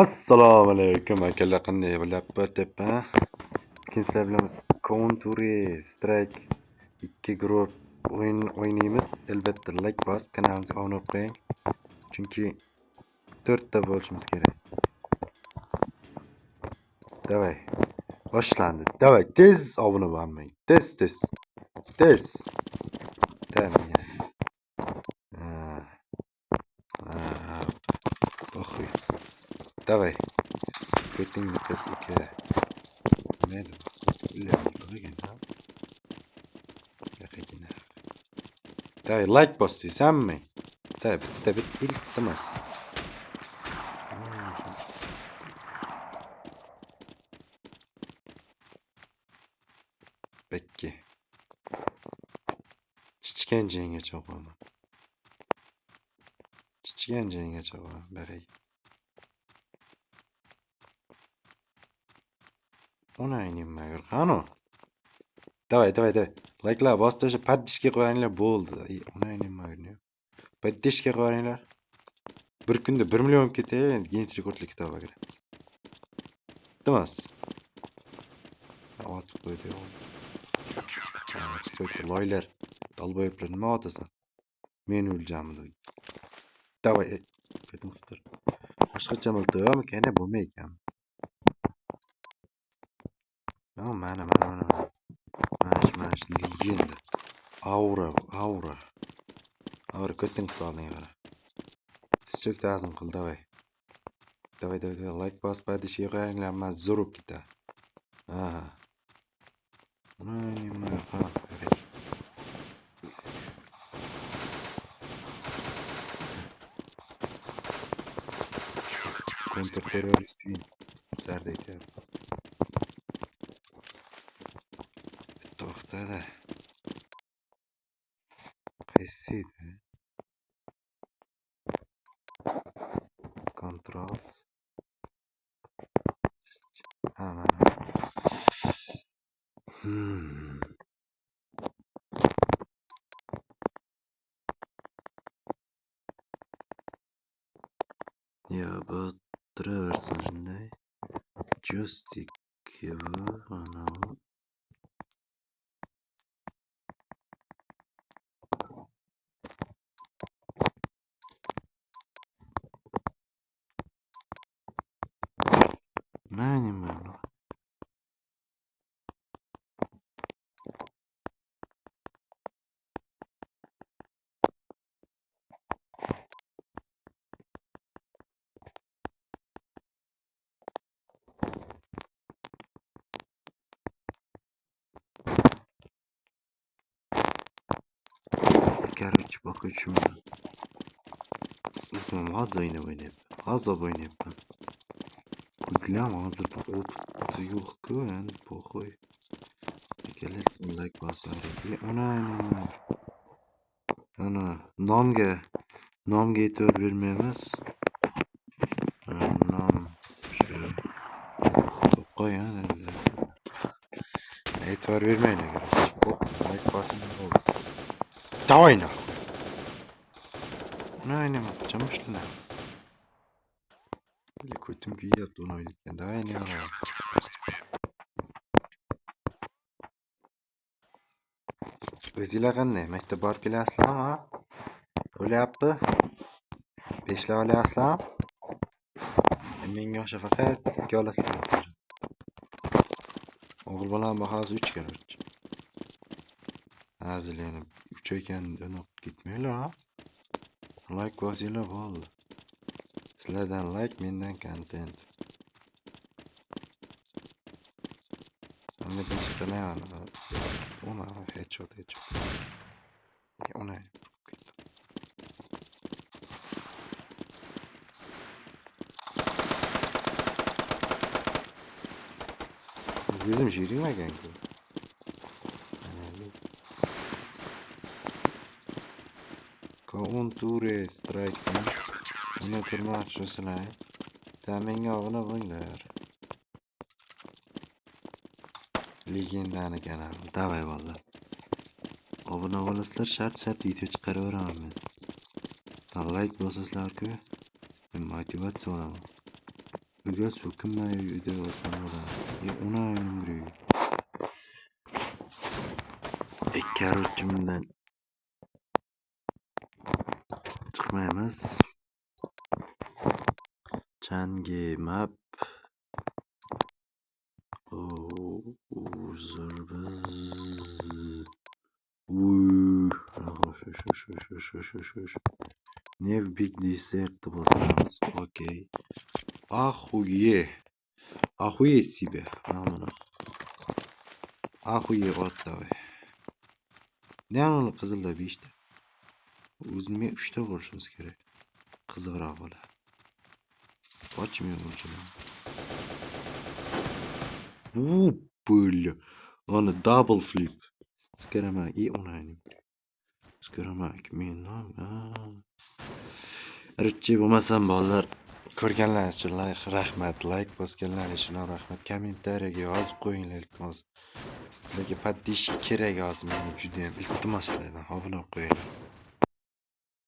Assalomu alaykum akalar, qanday bo'lyapti? Bugun sizlar bilan Counter Strike 2 guruh o'ynaymiz. Albatta like bos, kanalimizga obuna bo'lib qo'ying. Chunki 4 ta bo'lishimiz kerak. Davay. Boshlandi. Davay, tez obuna bo'lmang. Tez. Tamam. Pохуй. Давай. Көтің бітес өке. Нәді? Үлі алдығы да. Яқайдың. Давай, лайк бос дейсем ми? Давай, бит iltmas. Bekki. Chichkenjenge cho'g'imi? Chichkenjenge cho'g'imi? Bag'ay. O'nayning magar qano? Давай. Like'lar bosib tashlab paddishga qo'yinglar bo'ldi. O'nayning magar. Paddishga qo'yinglar. Bir kunda 1 million ketay, Guinness rekordlar kitobiga kiramiz. Iltmas. Otib qo'ydi. Loylar. Dalboyiblar nima otasan? Men o'ljamdi. Davay. Keting sitir. Boshqacha miltimi? Qani bo'lmaykan. Mana. Mana legenda. Aura. Keting soling mana. Sichok ta'zim qil, davay. Давай, like bos, padishga qo'yinglar, men zo'rib ketadi. Nima qilib? Kontrterrorist sardaydi. To'xtada. Qaysi edi? Control. Mana. Ya botiraversin shunday. Joystick mana. Nima? Короче, покажу. Ismim hozir o'ynayapman. Buglam hozirda o'ti yo'q-ku, endi po'xo'y. Akalar like bosadi. Ana nomga e'tibor bermaymiz. Nom shu qo'ygan endi. E'tibor bermaylar. Like bosing bo'ldi. Давай нахуй. Nima qilamiz shuni? Ko'tim kuyapti uni o'ynayotgan. Давай nima? O'zinglar qanday? Maktab borib kelasizlarmi? O'lyapti? Peshlab olyapsizlarmi? Menga o'sha faqat 2 olasizlar. O'g'il bolam bahosi 3 kerak. Hazilini 3 ekan, uni ketmanglar. Like bosinglar bo'ldi. Sizlardan like, mendan content. Hamma tinch sanayman. Ona headshot. Ona. Bizim şirin mi kanka? Counter Strike. Uni turmoqchi sizlar. Menga obuna bo'linglar. Legendani kanalim. Davay bo'ldi. Obuna bo'lasizlar, shart video chiqaraveraman men. Like bosasizlar-ku. Men motivatsiya olaman. Bugun so'kinmay uyda yotsanlar. Ona o'ynamayman. Короче, bundan chiqmaymiz. Changi map. Nev Big Desert bosamiz. Okey. Охуеть себе. Mana. Охуеть otda. Ne anlı qizilda 5 ta. O'zimga 3 ta bo'lishimiz kerak. Qizig'roq bo'ladi. Ochmayman o'chini. Bля. Ana double flip. Skaramak и onayni. Skaramak men ham. Ritchi bo'lmasam bolalar ko'rganlaringiz uchun rahmat, like bosganlaringiz uchun rahmat. Kommentariyaga yozib qo'yinglar iltimos. Sizlarga podpисчик kerak hozir menga juda ham iltimos qilaman. Obuna qo'yinglar.